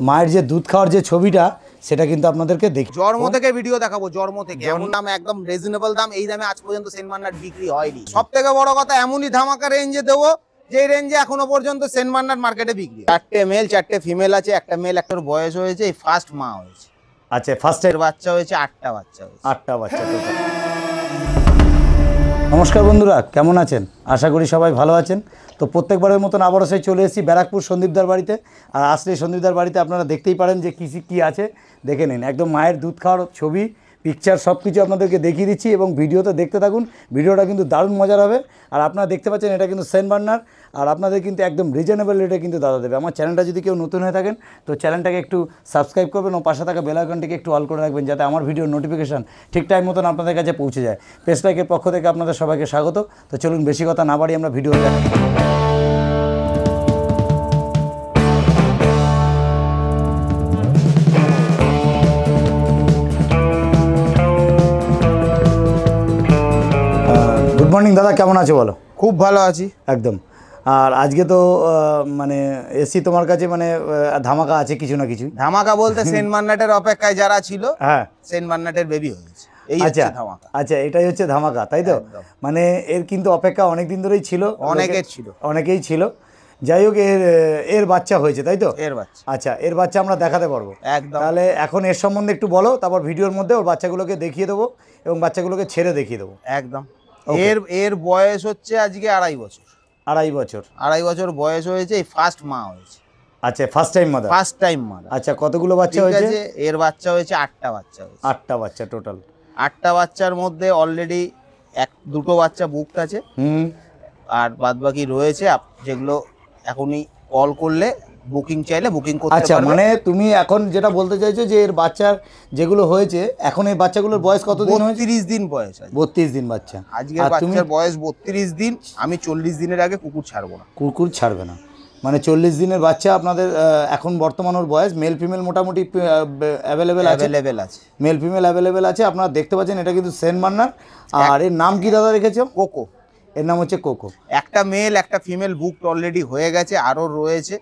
মায়ের যে দুধ খাওয়ার যে ছবিটা সেটা কিন্তু আপনাদেরকে দেখি। জন্ম থেকে ভিডিও দেখাবো, জন্ম থেকে এমন দাম, একদম রিজনেবল দাম। এই দামে আজ পর্যন্ত সেন্ট বার্নার্ড বিক্রি হয়নি। সব থেকে বড় কথা, এমনই ধামাকা রেঞ্জে দেবো যে রেঞ্জে এখনো পর্যন্ত সেন্ট বার্নার্ড মার্কেটে বিক্রি। 4টে মেল 4টে ফিমেল আছে, একটা মেল একটার বয়স হয়েছে, এই ফার্স্ট মা হয়েছে। আচ্ছা, ফার্স্টের বাচ্চা হয়েছে 8টা বাচ্চা হয়েছে। 8টা বাচ্চা টোটাল। নমস্কার বন্ধুরা, কেমন আছেন? আশা করি সবাই ভালো আছেন। তো প্রত্যেকবারের মতন আবারও সেই চলে এসেছি ব্যারাকপুর সন্দীপদার বাড়িতে। আর আসলে সন্দীপদার বাড়িতে আপনারা দেখতেই পারেন যে কী আছে, দেখে নিন। একদম মায়ের দুধ খাওয়ার ছবি, পিকচার সব কিছু আপনাদেরকে দেখিয়ে দিচ্ছি এবং ভিডিওতে দেখতে থাকুন। ভিডিওটা কিন্তু দারুণ মজার হবে। আর আপনারা দেখতে পাচ্ছেন এটা কিন্তু সেন্ট বার্নার্ড, আর আপনাদের কিন্তু একদম রিজনেবল রেটে কিন্তু দাদা দেবে। আমার চ্যানেলটা যদি কেউ নতুন হয়ে থাকেন তো চ্যানেলটাকে একটু সাবস্ক্রাইব করবেন ও পাশে থাকা বেল আইকনটিকে একটু অল করে রাখবেন, যাতে আমার ভিডিওর নোটিফিকেশান ঠিক টাইম মতন আপনাদের কাছে পৌঁছে যায়। পেজলাইকের পক্ষ থেকে আপনাদের সবাইকে স্বাগত। তো চলুন বেশি কথা না বাড়ি আমরা ভিডিও দেখি। গুড মর্নিং দাদা, কেমন আছো বলো? খুব ভালো আছি একদম। আর আজকে তো মানে এসি তোমার কাছে মানে ধামাকা আছে কিছু না কিছু। ধামাকা বলতে সেন্ট বার্নার্ডের অপেক্ষায় যারা ছিল, হ্যাঁ, সেন্ট বার্নার্ডের বেবি হয়েছে। এই আচ্ছা হচ্ছে ধামাকা। আচ্ছা, এটাই হচ্ছে ধামাকা, তাই তো? মানে এর কিন্তু অপেক্ষা অনেক দিন ধরেই ছিল, অনেকেই ছিল। যাই হোক, এর বাচ্চা হয়েছে, তাই তো? এর বাচ্চা, আচ্ছা, এর বাচ্চা আমরা দেখাতে পারবো একদম। তাহলে এখন এর সম্বন্ধে একটু বলো, তারপর ভিডিওর মধ্যে ওর বাচ্চাগুলোকে দেখিয়ে দেবো এবং বাচ্চাগুলোকে ছেড়ে দেখিয়ে দেবো। একদম। এর বয়স হচ্ছে আজকে 2.5 বছর। 2.5 বছর বয়স হয়েছে, এই ফার্স্ট মা হয়েছে। আচ্ছা, ফার্স্ট টাইম মাদার। আচ্ছা, কতগুলো বাচ্চা হয়েছে? এর বাচ্চা হয়েছে 8টা বাচ্চা হয়েছে। 8টা বাচ্চা টোটাল। 8টা বাচ্চার মধ্যে অলরেডি দুটো বাচ্চা বুকড আছে, আর বাদবাকি রয়েছে যেগুলো এখনই কল করলে বুকিং চাইলে বুকিং করতে পারবে। আচ্ছা, মানে তুমি এখন যেটা বলতে চাইছো যে এর বাচ্চার যেগুলো হয়েছে, এখন এই বাচ্চাগুলোর বয়স কতদিন হয়েছে? 32 দিন বয়স আছে। 32 দিন বাচ্চা। আজকে বাচ্চার বয়স 32 দিন। আমি 40 দিনের আগে কুকুর ছাড়বো না। কুকুর ছাড়বে না মানে 40 দিনের বাচ্চা আপনাদের এখন বর্তমান ওর বয়স। মেল ফিমেল মোটামুটি অ্যাভেলেবেল আছে। মেল ফিমেল অ্যাভেলেবেল আছে। আপনারা দেখতে পাচ্ছেন এটা কিন্তু সেন্ট বার্নার্ড। আর এর নাম কি দাদা রেখেছো? কোকো। এর নাম হচ্ছে কোকো। একটা মেল একটা ফিমেল বুকড অলরেডি হয়ে গেছে, আরও রয়েছে।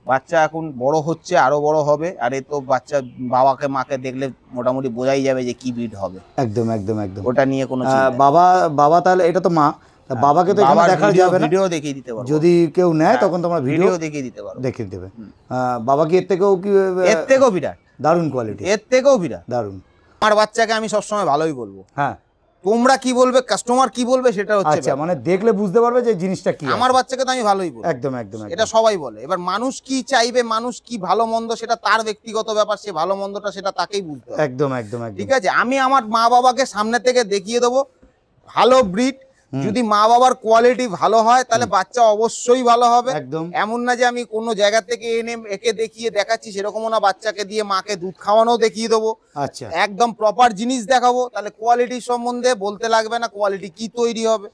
বাচ্চা এখন বড় হচ্ছে, আরো বড় হবে। আর এই তো বাচ্চা বাবাকে মাকে দেখলে মোটামুটি বোঝাই যাবে যে কি ব্রিড হবে। একদম একদম একদম, ওটা নিয়ে কোনো বাবা তাহলে এটা তো মা, বাবাকে তো এখানে দেখা যাবে না, ভিডিও দেখিয়ে দিতে পারবো। যদি কেউ নেয় তখন তোমরা ভিডিও দেখিয়ে দিতে পারো, দেখিয়ে দেবে। বাবা কি এর থেকেও বিরাট দারুণ কোয়ালিটি, এর থেকেও বিরাট দারুণ। আমার বাচ্চাকে আমি সবসময় ভালোই বলবো। হ্যাঁ, তোমরা কি বলবে, কাস্টমার কি বলবে সেটা হচ্ছে। আচ্ছা, মানে দেখলে বুঝতে পারবে যে জিনিসটা কি। আমার বাচ্চাকে তো আমি ভালোই বলবো। একদম একদম, এটা সবাই বলে। এবার মানুষ কি চাইবে, মানুষ কি ভালো মন্দ, সেটা তার ব্যক্তিগত ব্যাপার। সে ভালো মন্দটা সেটা তাকেই বুঝতে হবে। একদম একদম একদম, ঠিক আছে। আমি আমার মা বাবাকে সামনে থেকে দেখিয়ে দেবো ভালো ব্রিড। যদি মা বাবার কোয়ালিটি ভালো হয় তাহলে বাচ্চা অবশ্যই ভালো হবে। একদম এমন না যে আমি কোনো জায়গা থেকে এনে একে দেখিয়ে দেখাচ্ছি, সেরকমও না। বাচ্চাকে দিয়ে মাকে দুধ খাওয়ানো দেখিয়ে দেবো। আচ্ছা, একদম প্রপার জিনিস দেখাবো, তাহলে কোয়ালিটির সম্বন্ধে বলতে লাগবে না, কোয়ালিটি কি তৈরি হবে।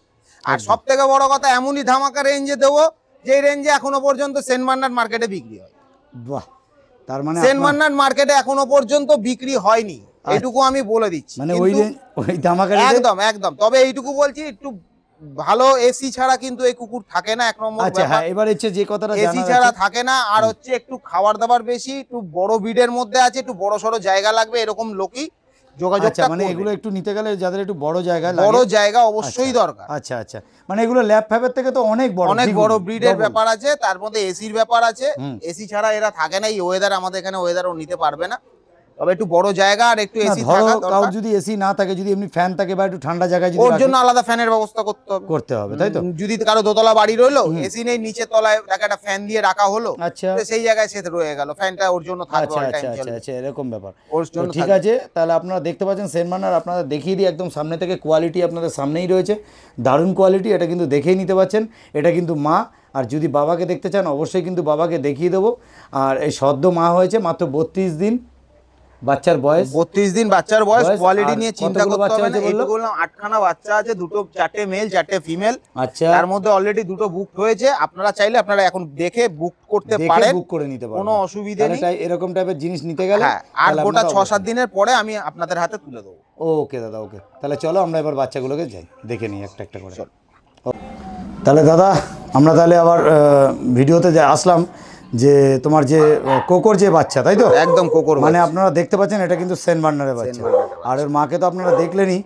আর সব থেকে বড় কথা, এমনই ধামাকা রেঞ্জে দেবো যে রেঞ্জে এখনো পর্যন্ত সেন্ট বার্নার্ড মার্কেটে বিক্রি হয়। বাহ, তার মানে সেন্ট বার্নার্ড মার্কেটে এখনো পর্যন্ত বিক্রি হয়নি, এইটুকু আমি বলে দিচ্ছি। মানে ওই ধামাকা একদম একদম। তবে এইটুকু বলছি, একটু ভালো এসি ছাড়া কিন্তু এই কুকুর থাকে না, 1 নম্বর। আচ্ছা, হ্যাঁ, এবার হচ্ছে যে কথাটা এসি ছাড়া থাকে না। আর হচ্ছে একটু খাবার দাবার বেশি, একটু বড় ব্রিডের মধ্যে আছে, একটু বড় সড়ো জায়গা লাগবে, এরকম লোকই যোগাযোগ। আচ্ছা, মানে এগুলো একটু নিতে গেলে যাদের একটু বড় জায়গা লাগে, বড় জায়গা অবশ্যই দরকার। আচ্ছা আচ্ছা, মানে এগুলো ল্যাব ফ্যাবের থেকে তো অনেক বড় ব্রিডের ব্যাপার আছে, তার মধ্যে এসির ব্যাপার আছে। এসি ছাড়া এরা থাকে না। এই ওয়েদার আমাদের এখানে ওয়েদারও নিতে পারবে না। তবে একটু বড় জায়গা আর একটু এসি থাকা দরকার। কারণ যদি এসি না থাকে, যদি এমনি ফ্যান থাকে বা একটু ঠান্ডা জায়গায়, যদি ওর জন্য আলাদা ফ্যানের ব্যবস্থা করতে হবে, তাই তো? যদি কারো দোতলা বাড়ি রইলো, এসি নেই, নিচের তলায় একটা ফ্যান দিয়ে রাখা হলো, আচ্ছা, সেই জায়গায় সে রয়ে গেল, ফ্যানটা ওর জন্য থাকবে। আচ্ছা আচ্ছা আচ্ছা, এরকম ব্যাপার। ঠিক আছে, তাহলে আপনারা দেখতে পাচ্ছেন সেন্ট বার্নার্ড। আপনারা দেখিয়ে দিই একদম সামনে থেকে, কোয়ালিটি আপনাদের সামনেই রয়েছে, দারুণ কোয়ালিটি। এটা কিন্তু দেখেই নিতে পাচ্ছেন, এটা কিন্তু মা। আর যদি বাবাকে দেখতে চান অবশ্যই কিন্তু বাবাকে দেখিয়ে দেবো। আর এই সদ্য মা হয়েছে, মাত্র 32 দিন বাচ্চার বয়স। 32 দিন বাচ্চার বয়স। কোয়ালিটি নিয়ে চিন্তা করতে হবে না। এই বললাম 8খানা বাচ্চা আছে, 4টে মেল 4টে ফিমেল। আচ্ছা, তার মধ্যে অলরেডি 2টো বুকড হয়েছে। আপনারা চাইলে আপনারা এখন দেখে বুক করতে পারেন, বুক করে নিতে পারেন, কোনো অসুবিধা নেই। এরকম টাইপের জিনিস নিতে গেলে আর গোটা 6-7 দিনের পরে আমি আপনাদের হাতে তুলে দেবো। ওকে দাদা, ওকে। তাহলে চলো আমরা এবার বাচ্চাগুলোকে যাই দেখে নিই একটা একটা করে। তাহলে দাদা আমরা তাহলে আবার ভিডিওতে আসলাম যে তোমার যে কোকোর যে বাচ্চা, তাই তো? একদম কোকোর মানে আপনারা দেখতে পাচ্ছেন এটা কিন্তু সেন্ট বার্নারের বাচ্চা। আর এর মাকে তো আপনারা দেখলেনই,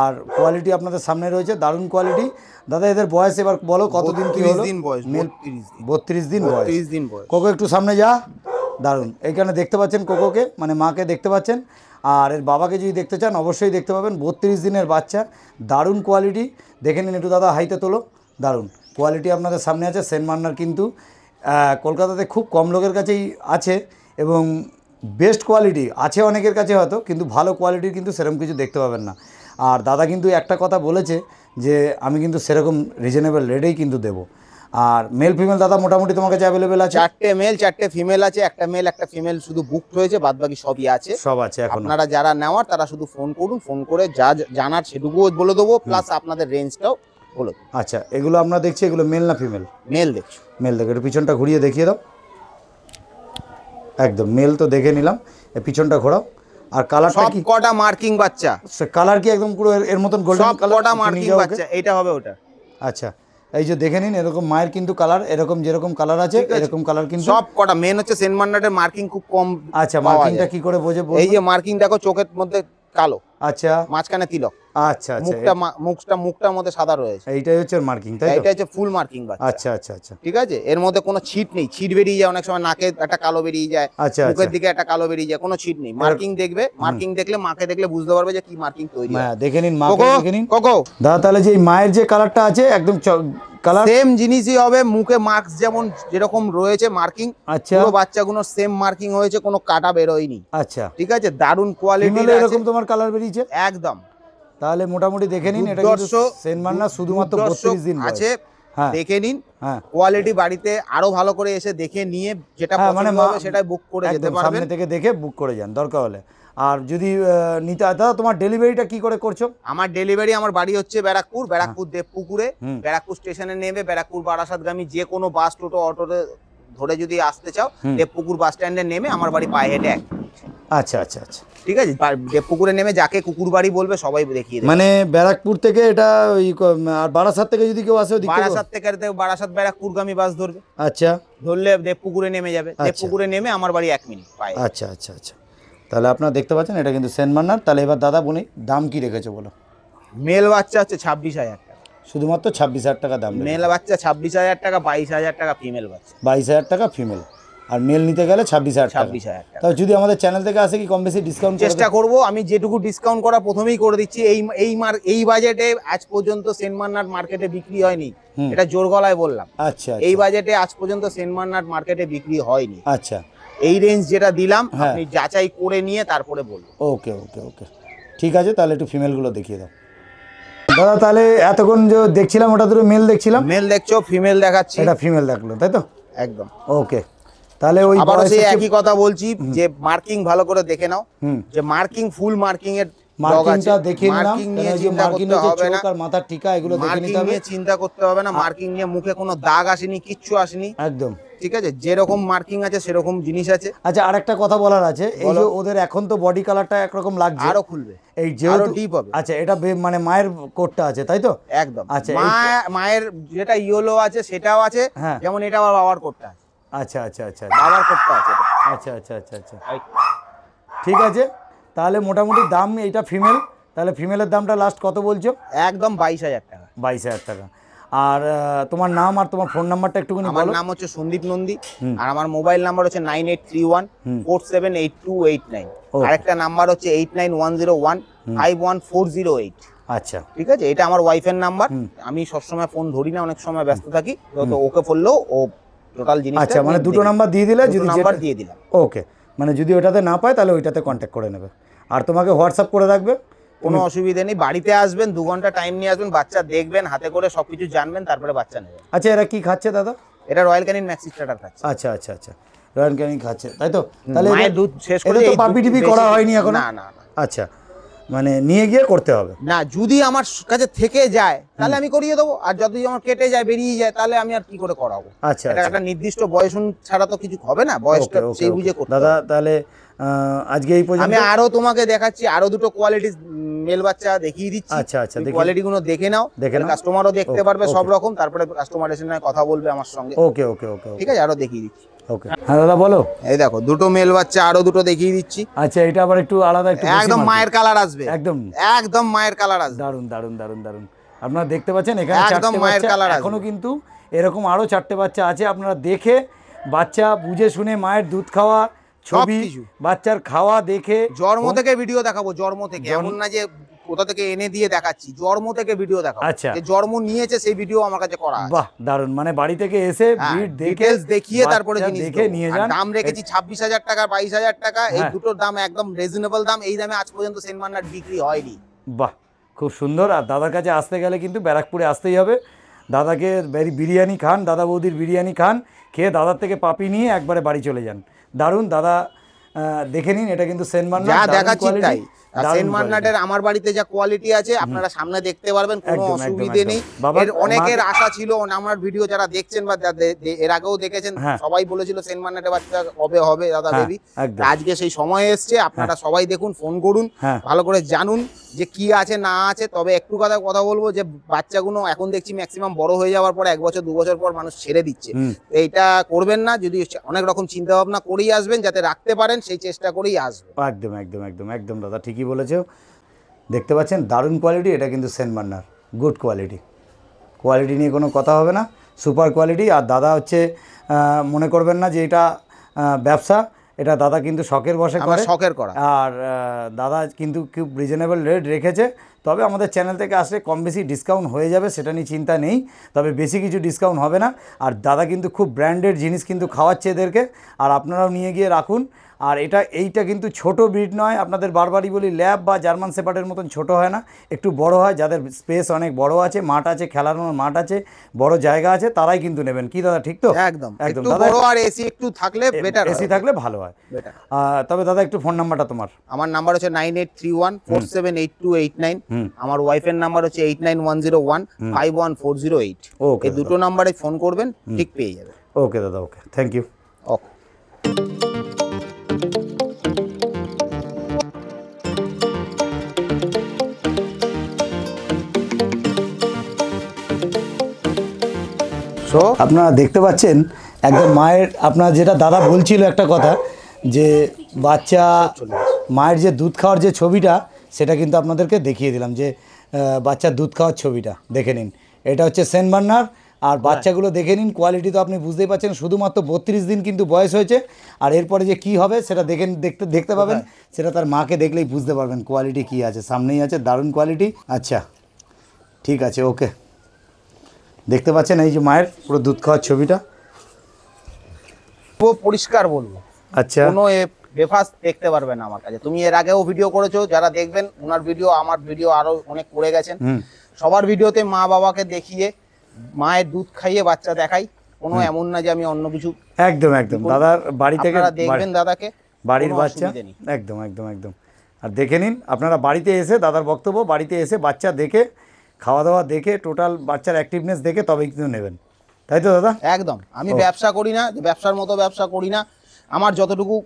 আর কোয়ালিটি আপনাদের সামনে রয়েছে, দারুণ কোয়ালিটি। দাদা এদের বয়স এবার বলো কতদিন কি হলো? 32 দিন বয়স, 32 দিন বয়স। 30 দিন বয়স। কোকো একটু সামনে যা, দারুণ। এইখানে দেখতে পাচ্ছেন কোকোকে, মানে মাকে দেখতে পাচ্ছেন। আর এর বাবাকে যদি দেখতে চান অবশ্যই দেখতে পাবেন। 32 দিনের বাচ্চা, দারুণ কোয়ালিটি। দেখে নিন একটু দাদা, হাইতে তোলো, দারুণ কোয়ালিটি আপনাদের সামনে আছে। সেন্ট বার্নার কিন্তু কলকাতাতে খুব কম লোকের কাছেই আছে, এবং বেস্ট কোয়ালিটি আছে অনেকের কাছে হয়তো, কিন্তু ভালো কোয়ালিটির কিন্তু সেরকম কিছু দেখতে পাবেন না। আর দাদা কিন্তু একটা কথা বলেছে যে আমি কিন্তু সেরকম রিজনেবল রেটেই কিন্তু দেবো। আর মেল ফিমেল দাদা মোটামুটি তোমার কাছে অ্যাভেলেবেল আছে? 4টে মেল 4টে ফিমেল আছে, একটা মেল একটা ফিমেল শুধু বুকড হয়েছে, বাদ বাকি সবই আছে। সব আছে এখন? আপনারা যারা নেওয়ার তারা শুধু ফোন করুন, ফোন করে যা জানার সেটুকুও বলে দেবো, প্লাস আপনাদের রেঞ্জটাও বলে দেবো। আচ্ছা, এগুলো আমরা দেখছি, এগুলো মেল না ফিমেল? মেল দেখছো? মেল দেখো, একটু পিছনটা ঘুরিয়ে দেখিয়ে দাও। একদম মেল তো দেখে নিলাম, পিছনটা ঘোরাও। আর কালারটা সব কি? কটা মার্কিং বাচ্চা। কালার কি একদম পুরো এর মতন গোল্ডেন সব কালার? কটা মার্কিং বাচ্চা, এটা হবে ওটা। আচ্ছা, এই যে দেখে নিন, এরকম মায়ের কিন্তু কালার এরকম যেরকম কালার আছে এরকম কালার কিন্তু সব কটা। মেন হচ্ছে সেন্ট বার্নার্ডের মার্কিং খুব কম। আচ্ছা, মার্কিংটা কি করে বোঝে? এই যে মার্কিং দেখো, চোখের মধ্যে কালো, আচ্ছা, মাঝখানে তিলক, আচ্ছা আচ্ছা, মুখটার মধ্যে সাদা রয়েছে, এইটাই হচ্ছে মার্কিং, তাই তো? এটা হচ্ছে ফুল মার্কিং বাচ্চা। আচ্ছা আচ্ছা আচ্ছা, ঠিক আছে, এর মধ্যে কোনো ছিট নেই। ছিট বেরিয়ে যায় অনেক সময়, নাকে একটা কালো বেরিয়ে যায়, আচ্ছা মুখের আচ্ছা, দিকে একটা কালো বেরিয়ে যায়, কোনো ছিট নেই। মার্কিং দেখবে, মার্কিং দেখলে মাকে দেখলে বুঝতে পারবে যে কি মার্কিং তৈরি হয়। দেখে নিন মাকে, দেখে নিন কোকো দাদা। তাহলে যে এই মায়ের যে কালারটা আছে একদম কালার সেম জিনিসই হবে, মুখে মার্কস যেমন যেরকম রয়েছে মার্কিং, আচ্ছা, পুরো বাচ্চাগুলো সেম মার্কিং হয়েছে, কোনো কাটা বেরোয়নি। আচ্ছা, ঠিক আছে, দারুন কোয়ালিটি ফিমেলে এরকম তোমার কালার বেরিয়েছে একদম। তাহলে মোটামুটি দেখে নিন, এটা কিন্তু সেন্ট বার্নার শুধুমাত্র 32 দিন আছে, হ্যাঁ দেখে নিন। হ্যাঁ, কোয়ালিটি বাড়িতে আরো ভালো করে এসে দেখে নিয়ে যেটা পছন্দ হবে সেটাই বুক করে যেতে পারবেন। সামনে থেকে দেখে বুক করে যান দরকার হলে। আর যদি নিতে দাদা, তোমার ডেলিভারিটা কি করে করছো? আমার ডেলিভারি, আমার বাড়ি হচ্ছে ব্যারাকপুর দেবপুকুরে। ব্যারাকপুর স্টেশনে নেমে ব্যারাকপুর বারাসাতগামী যে কোনো বাস, টোটো, অটোতে ধরে যদি আসতে চাও, দেবপুকুর বাস স্ট্যান্ডে নেমে আমার বাড়ি পায়ে হেঁটে 1 মিনিট। আচ্ছা আচ্ছা আচ্ছা, ঠিক আছে, দেবপুকুরে নেমে যাকে কুকুর বাড়ি বলবে সবাই দেখিয়ে দেবে। মানে ব্যারাকপুর থেকে এটা ওই আর বারাসাত থেকে যদি কেউ আসে বারাসাত থেকে বারাসাত ব্যারাকপুরগামী বাস ধরবে। আচ্ছা, ধরলে দেবপুকুরে নেমে যাবে, দেবপুকুরে নেমে আমার বাড়ি 1 মিনিট পায়ে। আচ্ছা আচ্ছা আচ্ছা, তাহলে আপনারা দেখতে পাচ্ছেন এটা কিন্তু সেন্ট বার্নার। তাহলে এবার দাদা বলি দাম কি রেখেছো বলো? মেল বাচ্চা হচ্ছে 26,000 টাকা, শুধুমাত্র 26,000 টাকা দাম। মেল বাচ্চা 26,000 টাকা, 22,000 টাকা ফিমেল বাচ্চা। 22,000 টাকা ফিমেল, আর মেল নিতে গেলে 26,000 টাকা। 26,000 টাকা। তাও যদি আমাদের চ্যানেল থেকে আসে কি কম বেশি ডিসকাউন্ট চেষ্টা করব, আমি যেটুকু ডিসকাউন্ট করা প্রথমেই করে দিচ্ছি। এই বাজেটে আজ পর্যন্ত সেন্ট বার্নার্ড মার্কেটে বিক্রি হয়নি, এটা জোর গলায় বললাম। আচ্ছা, এই বাজেটে আজ পর্যন্ত সেন্ট বার্নার্ড মার্কেটে বিক্রি হয়নি। আচ্ছা, এই রেঞ্জ যেটা দিলাম আপনি যাচাই করে নিয়ে তারপরে বলুন। ওকে ওকে ওকে, ঠিক আছে। তাহলে একটু ফিমেলগুলো দেখিয়ে দাও দাদা। তাহলে এতক্ষণ যে দেখছিলাম ওটা দুটো মেল দেখছিলাম, মেল দেখছো, ফিমেল দেখাচ্ছি। এটা ফিমেল দেখলো, তাই তো? একদম। ওকে, তাহলে ওই আবারও সেই একই কথা বলছি যে মার্কিং ভালো করে দেখে নাও, যে মার্কিং ফুল মার্কিং এর মার্কিংটা দেখে নিলাম। মার্কিং নিয়ে চিন্তা করতে হবে না, আর মাথার টিকা এগুলো দেখে নিতে হবে, চিন্তা করতে হবে না। মার্কিং নিয়ে মুখে কোনো দাগ আসেনি, কিচ্ছু আসেনি একদম। ঠিক আছে, যেরকম মার্কিং আছে সেরকম জিনিস আছে। আচ্ছা, আরেকটা কথা বলার আছে, এই যে ওদের এখন তো বডি কালারটা একরকম লাগছে, আরো খুলবে, এই আরো যেহেতু ডিপ হবে। আচ্ছা, এটা মানে মায়ের কোটটা আছে, তাই তো? একদম। আচ্ছা, মায়ের যেটা ইয়েলো আছে সেটাও আছে, যেমন এটা আমার বাবার কোটটা আছে। আচ্ছা আচ্ছা আচ্ছা, বাবার কোটটা আছে। আচ্ছা আচ্ছা আচ্ছা আচ্ছা, ঠিক আছে। তাহলে মোটামুটি দাম, এইটা ফিমেল, তাহলে ফিমেলের দামটা লাস্ট কত বলছো? একদম 22,000 টাকা। 22,000 টাকা। আর তোমার নাম আর তোমার ফোন নাম্বারটা একটুখানি বলো। আমার নাম হচ্ছে সন্দীপ নন্দী, আর আমার মোবাইল নাম্বার হচ্ছে 9831478289। আরেকটা নাম্বার হচ্ছে 8910151408। আচ্ছা, ঠিক আছে, এটা আমার ওয়াইফের নাম্বার। আমি সবসময় ফোন ধরি না, অনেক সময় ব্যস্ত থাকি, তো ওকে বললেও ও টোটাল জিনিস। আচ্ছা, মানে দুটো নাম্বার দিয়ে দিলে, যদি নাম্বার দিয়ে দিলাম, ওকে। মানে যদি ওটাতে না পায় তাহলে ওইটাতে কন্ট্যাক্ট করে নেবে, আর তোমাকে হোয়াটসঅ্যাপ করে রাখবে, কোনো অসুবিধা নেই। বাড়িতে আসবেন, 2 ঘন্টা টাইম নিয়ে আসবেন, বাচ্চা দেখবেন, হাতে করে সবকিছু জানবেন, তারপরে বাচ্চা নেবেন। আচ্ছা, এরা কি খাচ্ছে দাদা? এটা রয়্যাল ক্যানিন ম্যাক্সি স্টার্টার খাচ্ছে। আচ্ছা আচ্ছা আচ্ছা, রয়্যাল ক্যানিন খাচ্ছে, তাই তো? তাহলে মায়ের দুধ শেষ করে তো পাপি টিপি করা হয়নি এখন? না না না। আচ্ছা, মানে নিয়ে গিয়ে করতে হবে না, যদি আমার কাছে থেকে যায় তাহলে আমি করিয়ে দেবো, আর যদি আমার কেটে যায়, বেরিয়ে যায়, তাহলে আমি আর কি করে করাবো? আচ্ছা, এটা একটা নির্দিষ্ট বয়স ছাড়া তো কিছু হবে না, বয়সটা সেই বুঝে করতে হবে। দাদা তাহলে আজকে এই পর্যন্ত। আমি আরো তোমাকে দেখাচ্ছি, আরো দুটো কোয়ালিটি মেল বাচ্চা দেখিয়ে দিচ্ছি। আচ্ছা আচ্ছা, কোয়ালিটি গুলো দেখে নাও, কাস্টমারও দেখতে পারবে সব রকম, তারপরে কাস্টমার এসে কথা বলবে আমার সঙ্গে। ওকে ওকে ওকে, ঠিক আছে, আরো দেখিয়ে দিচ্ছি। ওকে, হ্যাঁ দাদা বলো। এই দেখো দুটো মেল বাচ্চা, আরো দুটো দেখিয়ে দিচ্ছি। আচ্ছা, এটা আবার একটু আলাদা, একটু বেশি একদম মার্কেট। মায়ের কালার আসবে, একদম একদম মায়ের কালার আসবে। দারুন দারুন দারুন দারুন। আপনারা দেখতে পাচ্ছেন এখানে একদম 4টে মায়ের বাচ্চা, কালার আসবে। এখনো কিন্তু এরকম আরো 4টে বাচ্চা আছে। আপনারা দেখে বাচ্চা বুঝে শুনে মায়ের দুধ খাওয়া, ছবি, সবকিছু। বাচ্চার খাওয়া দেখে জন্ম থেকে ভিডিও দেখাবো, জন্ম থেকে, এমন না যে কোথা থেকে এনে দিয়ে দেখাচ্ছি, জন্ম থেকে ভিডিও দেখাবো। আচ্ছা। যে জন্ম নিয়েছে সেই ভিডিও আমার কাছে করা আছে। বাহ দারুন, মানে বাড়ি থেকে এসে ব্রিড দেখে ডিটেইলস দেখিয়ে তারপরে বাচ্চা জিনিস দেখে দেবো। নিয়ে আর যান। দাম রেখেছি 26,000 টাকা, 22,000 টাকা। এই হ্যাঁ। দুটোর দাম একদম রিজনেবল দাম। এই দামে আজ পর্যন্ত সেন্ট বার্নার্ড বিক্রি হয়নি। বাহ, খুব সুন্দর। আর দাদার কাছে আসতে গেলে কিন্তু ব্যারাকপুরে আসতেই হবে। দাদাকে বিরিয়ানি খান, দাদা বৌদির বিরিয়ানি খান, খেয়ে দাদার থেকে পাপি নিয়ে একবারে বাড়ি চলে যান। দারুন দাদা, দেখে নিন, এটা কিন্তু সেন্ট বার্নার্ড, যা দারুণ দেখাচ্ছি quality, তাই। আর দারুণ সেন্ট বার্নার্ডের quality। আমার বাড়িতে যা কোয়ালিটি আছে আপনারা সামনে দেখতে পারবেন, কোনো একদম, একদম, অসুবিধে একদম। নেই। বাবা, এর অনেকের আশা ছিল, আমার ভিডিও যারা দেখছেন বা এর আগেও দেখেছেন, হ্যাঁ। সবাই বলেছিল সেন্ট বার্নার্ডের বাচ্চা কবে হবে দাদা হ্যাঁ, বেবি। একদম। আজকে সেই সময় এসছে, আপনারা সবাই দেখুন, ফোন করুন, হ্যাঁ। ভালো করে জানুন যে কি আছে না আছে। তবে একটু কথা বলবো যে বাচ্চাগুলো এখন দেখছি ম্যাক্সিমাম বড় হয়ে যাওয়ার পর 1 বছর 2 বছর পর মানুষ ছেড়ে দিচ্ছে। হুম। এইটা করবেন না। যদি অনেক রকম চিন্তা ভাবনা করেই আসবেন, যাতে রাখতে পারেন সেই চেষ্টা করেই আসবেন। একদম একদম একদম একদম দাদা ঠিকই বলেছো। দেখতে পাচ্ছেন দারুণ কোয়ালিটি, এটা কিন্তু Saint Bernard, good quality. Quality নিয়ে কোনো কথা হবে না, সুপার কোয়ালিটি। আর দাদা হচ্ছে মনে করবেন না যে এটা ব্যবসা, এটা দাদা কিন্তু শখের বসে আমার করে। শখের করা। আর দাদা কিন্তু খুব রিজনেবল রেট রেখেছে। তবে আমাদের চ্যানেল থেকে আসলে কম বেশি ডিসকাউন্ট হয়ে যাবে, সেটা নিয়ে চিন্তা নেই। তবে বেশি কিছু ডিসকাউন্ট হবে না। আর দাদা কিন্তু খুব ব্র্যান্ডেড জিনিস কিন্তু খাওয়াচ্ছে এদেরকে, আর আপনারাও নিয়ে গিয়ে রাখুন। আর এইটা কিন্তু ছোট ব্রিড নয়, আপনাদের বারবারই বলি, ল্যাব বা জার্মান শেপার্ডের মতন ছোট হয় না, একটু বড় হয়। যাদের স্পেস অনেক বড় আছে, মাঠ আছে, খেলানোর মাঠ আছে, বড় জায়গা আছে, তারাই কিন্তু নেবেন। কি দাদা ঠিক তো? একদম একদম একটু দাদা, বড় আর এসি একটু থাকলে বেটার, এসি থাকলে ভালো হয়। বেটার। তবে দাদা একটু ফোন নাম্বারটা তোমার। আমার নাম্বার হচ্ছে 9831478289। আমার ওয়াইফের নাম্বার হচ্ছে 8910151408। ওকে এই দুটো নাম্বারে ফোন করবেন, ঠিক পেয়ে যাবেন। ওকে দাদা, ওকে, থ্যাংক ইউ। ওকে। আপনারা দেখতে পাচ্ছেন একদম মায়ের, আপনার যেটা দাদা বলছিল একটা কথা, যে বাচ্চা মায়ের যে দুধ খাওয়ার যে ছবিটা, সেটা কিন্তু আপনাদেরকে দেখিয়ে দিলাম, যে বাচ্চার দুধ খাওয়ার ছবিটা দেখে নিন। এটা হচ্ছে সেন্ট বার্নার্ড। আর বাচ্চাগুলো দেখে নিন, কোয়ালিটি তো আপনি বুঝতেই পারছেন। শুধুমাত্র 32 দিন কিন্তু বয়স হয়েছে। আর এরপরে যে কি হবে সেটা দেখতে পাবেন, সেটা তার মাকে দেখলেই বুঝতে পারবেন কোয়ালিটি কি আছে। সামনেই আছে, দারুণ কোয়ালিটি। আচ্ছা ঠিক আছে, ওকে। দেখতে পাচ্ছেন এই যে মায়ের পুরো দুধ খাওয়ার ছবিটা, ও পরিষ্কার বলবো, আচ্ছা কোনো বেফাস দেখতে পারবে না আমার কাছে। তুমি এর আগেও ভিডিও করেছো, যারা দেখবেন ওনার ভিডিও, আমার ভিডিও আরো অনেক করে গেছেন। সবার ভিডিওতে মা বাবাকে দেখিয়ে, মায়ের দুধ খাইয়ে বাচ্চা দেখাই। কোনো এমন না যে আমি অন্য কিছু। একদম একদম দাদার বাড়ি থেকে আপনারা দেখবেন দাদাকে, বাড়ির কোনো বাচ্চা, অসুবিধে নেই। একদম একদম একদম। আর দেখে নিন আপনারা বাড়িতে এসে, দাদার বক্তব্য, বাড়িতে এসে বাচ্চা দেখে, খাওয়া দাওয়া দেখে, টোটাল বাচ্চার অ্যাক্টিভনেস দেখে তবেই কিন্তু নেবেন, তাই তো দাদা? একদম। আমি ব্যবসা করি না, ব্যবসার মতো ব্যবসা করি না। আমার যতটুকু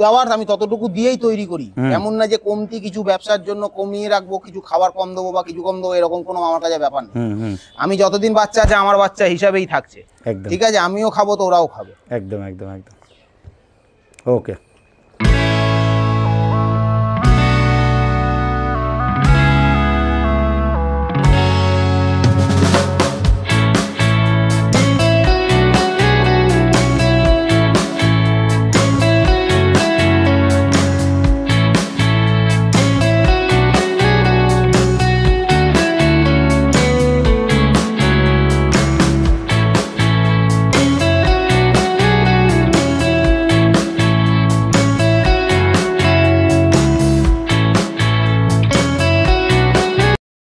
দেওয়ার আমি ততটুকু দিয়েই তৈরি করি। এমন না যে কমতি কিছু ব্যবসার জন্য কমিয়ে রাখবো, কিছু খাবার কম দেবো বা কিছু কম দেবো, এরকম কোনো আমার কাছে ব্যাপার নেই। আমি যতদিন বাচ্চা আছে আমার বাচ্চা হিসাবেই থাকছে। একদম ঠিক আছে, আমিও খাবো তো ওরাও খাবে। একদম একদম একদম। ওকে।